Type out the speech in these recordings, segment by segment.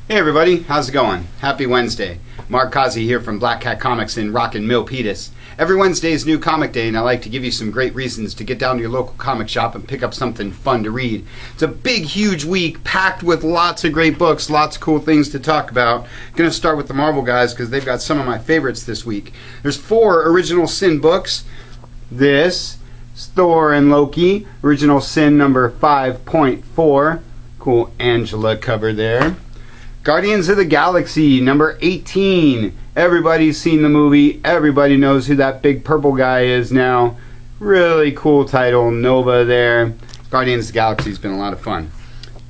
Hey everybody, how's it going? Happy Wednesday. Mark Kazi here from Black Cat Comics in Rockin' Milpitas. Every Wednesday is New Comic Day, and I like to give you some great reasons to get down to your local comic shop and pick up something fun to read. It's a big, huge week packed with lots of great books, lots of cool things to talk about. Going to start with the Marvel guys because they've got some of my favorites this week. There's 4 Original Sin books. This is Thor and Loki, Original Sin number 5.4. Cool Angela cover there. Guardians of the Galaxy, number 18. Everybody's seen the movie. Everybody knows who that big purple guy is now. Really cool title, Nova there. Guardians of the Galaxy's been a lot of fun.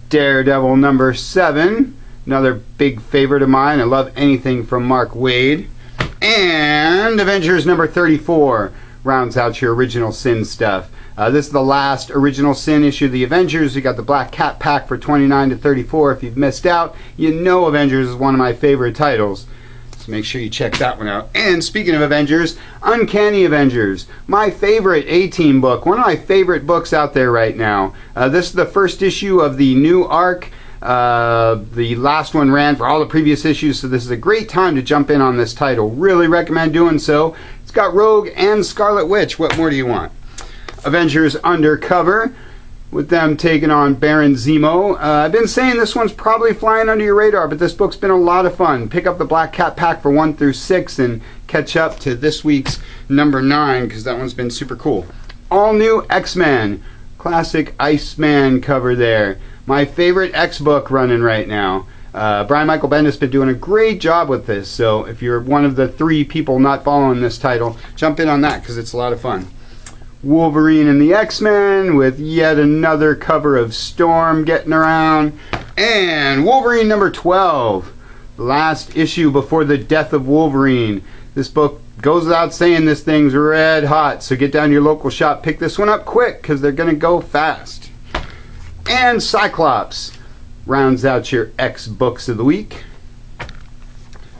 Daredevil, number 7. Another big favorite of mine. I love anything from Mark Waid. And Avengers, number 34. Rounds out your Original Sin stuff. This is the last Original Sin issue of the Avengers. We got the Black Cat pack for 29 to 34. If you've missed out, you know Avengers is one of my favorite titles. So make sure you check that one out. And speaking of Avengers, Uncanny Avengers, my favorite A-Team book. One of my favorite books out there right now. This is the first issue of the new arc. The last one ran for all the previous issues, so this is a great time to jump in on this title. Really recommend doing so. It's got Rogue and Scarlet Witch. What more do you want? Avengers Undercover, with them taking on Baron Zemo. I've been saying this one's probably flying under your radar, but this book's been a lot of fun. Pick up the Black Cat pack for 1 through 6 and catch up to this week's number 9, because that one's been super cool. All new X-Men, classic Iceman cover there. My favorite X book running right now. Brian Michael Bendis been doing a great job with this, so if you're one of the 3 people not following this title, jump in on that because it's a lot of fun. Wolverine and the X-Men with yet another cover of Storm getting around. And Wolverine number 12, the last issue before the death of Wolverine. This book goes without saying this thing's red hot, so get down to your local shop, pick this one up quick because they're going to go fast. And Cyclops rounds out your X books of the week.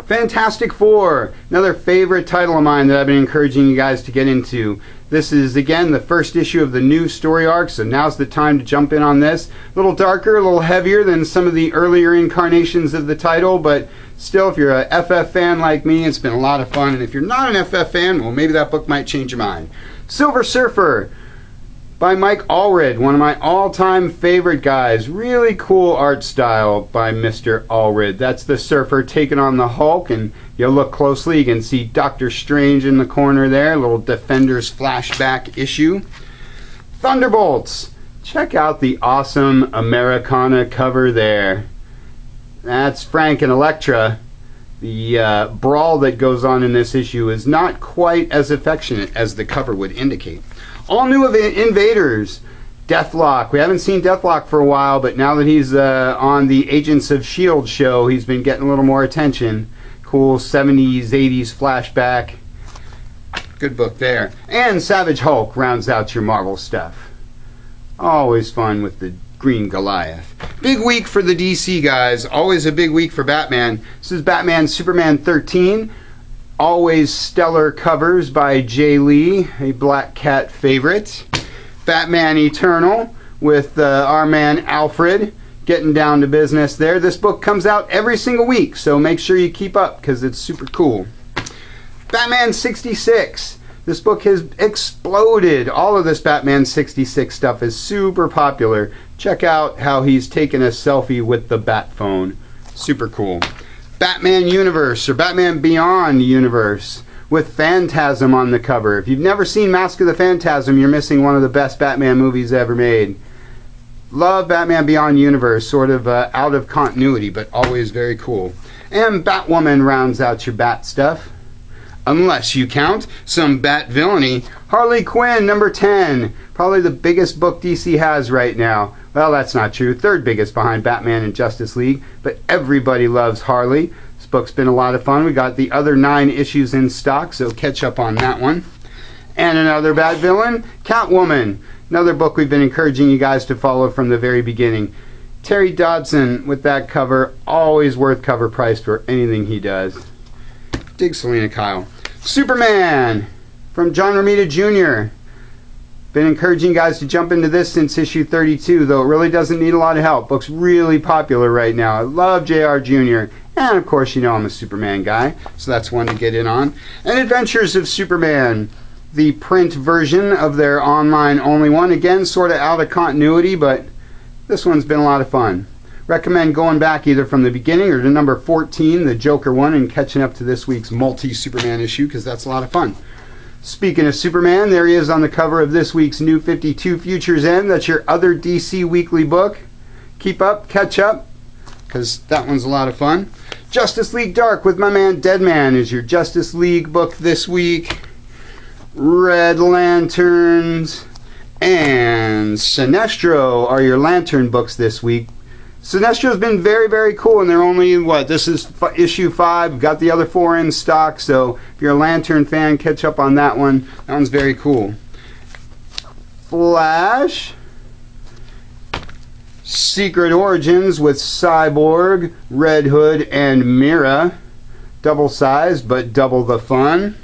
Fantastic Four, another favorite title of mine that I've been encouraging you guys to get into. This is, again, the first issue of the new story arc, so now's the time to jump in on this. A little darker, a little heavier than some of the earlier incarnations of the title, but still, if you're a FF fan like me, it's been a lot of fun. And if you're not an FF fan, well, maybe that book might change your mind. Silver Surfer by Mike Allred, one of my all-time favorite guys. Really cool art style by Mr. Allred. That's the Surfer taking on the Hulk, and you'll look closely, you can see Doctor Strange in the corner there, a little Defenders flashback issue. Thunderbolts. Check out the awesome Americana cover there. That's Frank and Elektra. The brawl that goes on in this issue is not quite as affectionate as the cover would indicate. All new Invaders. Deathlock. We haven't seen Deathlock for a while, but now that he's on the Agents of S.H.I.E.L.D. show, he's been getting a little more attention. Cool 70s, 80s flashback. Good book there. And Savage Hulk rounds out your Marvel stuff. Always fun with the Green Goliath. Big week for the DC guys. Always a big week for Batman. This is Batman Superman 13. Always stellar covers by Jay Lee, a Black Cat favorite. Batman Eternal with our man Alfred getting down to business there. This book comes out every single week, so make sure you keep up because it's super cool. Batman 66. This book has exploded. All of this Batman 66 stuff is super popular. Check out how he's taken a selfie with the Bat phone. Super cool. Batman Universe, or Batman Beyond Universe, with Phantasm on the cover. If you've never seen Mask of the Phantasm, you're missing one of the best Batman movies ever made. Love Batman Beyond Universe, sort of out of continuity, but always very cool. And Batwoman rounds out your Bat stuff. Unless you count some Bat villainy. Harley Quinn, number 10. Probably the biggest book DC has right now. Well, that's not true. 3rd biggest behind Batman and Justice League. But everybody loves Harley. This book's been a lot of fun. We got the other 9 issues in stock, so catch up on that one. And another Bat villain, Catwoman. Another book we've been encouraging you guys to follow from the very beginning. Terry Dodson with that cover. Always worth cover price for anything he does. Dig Selena Kyle. Superman from John Romita Jr. Been encouraging you guys to jump into this since issue 32, though it really doesn't need a lot of help. Book's really popular right now. I love J.R. Jr. And of course, you know I'm a Superman guy, so that's one to get in on. And Adventures of Superman, the print version of their online only one. Again, sort of out of continuity, but this one's been a lot of fun. Recommend going back either from the beginning or to number 14, the Joker one, and catching up to this week's multi-Superman issue, because that's a lot of fun. Speaking of Superman, there he is on the cover of this week's New 52 Futures End. That's your other DC weekly book. Keep up, catch up, because that one's a lot of fun. Justice League Dark with my man Deadman is your Justice League book this week. Red Lanterns and Sinestro are your Lantern books this week. Sinestro's been very, very cool, and they're only, this is issue 5. Got the other 4 in stock, so if you're a Lantern fan, catch up on that one. That one's very cool. Flash. Secret Origins with Cyborg, Red Hood, and Mira. Double-sized, but double the fun.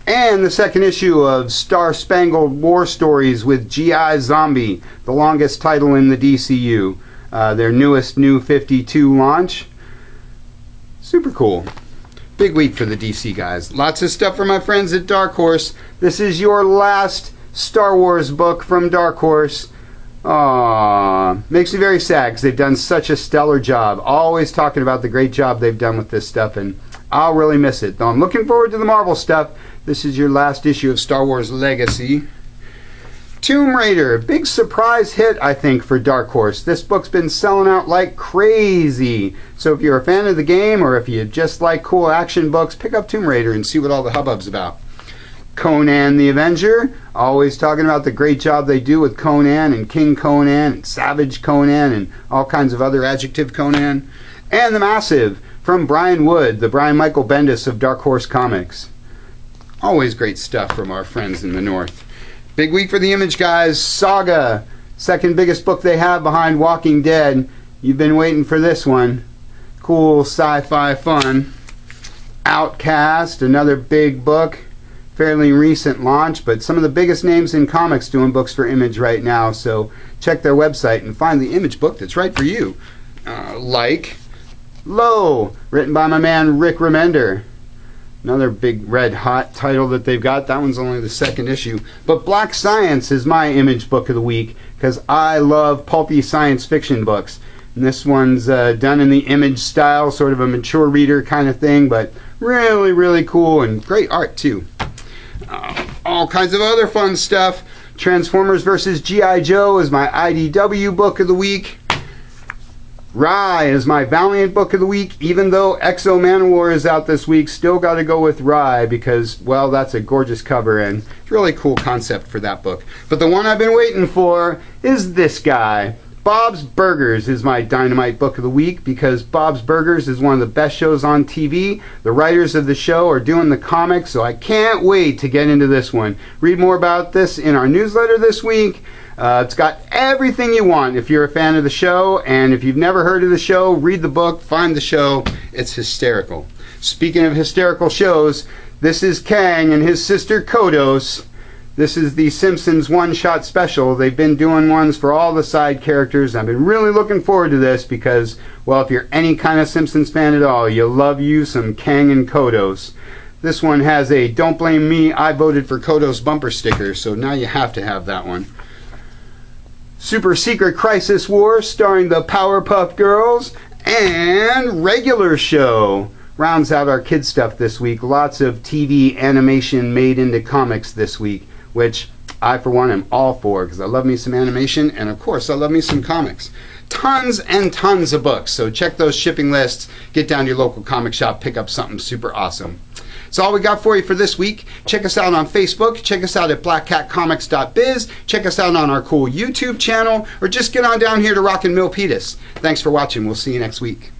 And the second issue of Star Spangled War Stories with G.I. Zombie, the longest title in the DCU. Their newest New 52 launch. Super cool. Big week for the DC guys. Lots of stuff from my friends at Dark Horse. This is your last Star Wars book from Dark Horse. Aww. Makes me very sad because they've done such a stellar job. Always talking about the great job they've done with this stuff, and I'll really miss it. Though I'm looking forward to the Marvel stuff. This is your last issue of Star Wars Legacy. Tomb Raider, big surprise hit, I think, for Dark Horse. This book's been selling out like crazy. So if you're a fan of the game, or if you just like cool action books, pick up Tomb Raider and see what all the hubbub's about. Conan the Avenger, always talking about the great job they do with Conan and King Conan and Savage Conan and all kinds of other adjective Conan. And The Massive, from Brian Wood, the Brian Michael Bendis of Dark Horse Comics. Always great stuff from our friends in the North. Big week for the Image guys. Saga, second biggest book they have behind Walking Dead. You've been waiting for this one. Cool sci-fi fun. Outcast, another big book. Fairly recent launch, but some of the biggest names in comics doing books for Image right now, so check their website and find the Image book that's right for you. Like Low, written by my man Rick Remender. Another big red hot title that they've got. That one's only the second issue. But Black Science is my Image book of the week because I love pulpy science fiction books. And this one's done in the Image style, sort of a mature reader kind of thing, but really, really cool and great art too. All kinds of other fun stuff. Transformers vs. G.I. Joe is my IDW book of the week. Rye is my Valiant book of the week. Even though Exo Manowar is out this week, still got to go with Rye because, well, that's a gorgeous cover and it's a really cool concept for that book. But the one I've been waiting for is this guy. Bob's Burgers is my Dynamite book of the week because Bob's Burgers is one of the best shows on TV. The writers of the show are doing the comics, so I can't wait to get into this one. Read more about this in our newsletter this week. It's got everything you want if you're a fan of the show, and if you've never heard of the show, read the book, find the show. It's hysterical. Speaking of hysterical shows, this is Kang and his sister Kodos. This is the Simpsons one-shot special. They've been doing ones for all the side characters. I've been really looking forward to this because, well, if you're any kind of Simpsons fan at all, you love you some Kang and Kodos. This one has a "Don't blame me, I voted for Kodos" bumper sticker, so now you have to have that one. Super Secret Crisis War starring the Powerpuff Girls, and Regular Show rounds out our kids stuff this week. Lots of TV animation made into comics this week, which I for one am all for because I love me some animation and of course I love me some comics. Tons and tons of books, so check those shipping lists, get down to your local comic shop, pick up something super awesome. That's all we got for you for this week. Check us out on Facebook. Check us out at blackcatcomics.biz. Check us out on our cool YouTube channel. Or just get on down here to Rockin' Milpitas. Thanks for watching. We'll see you next week.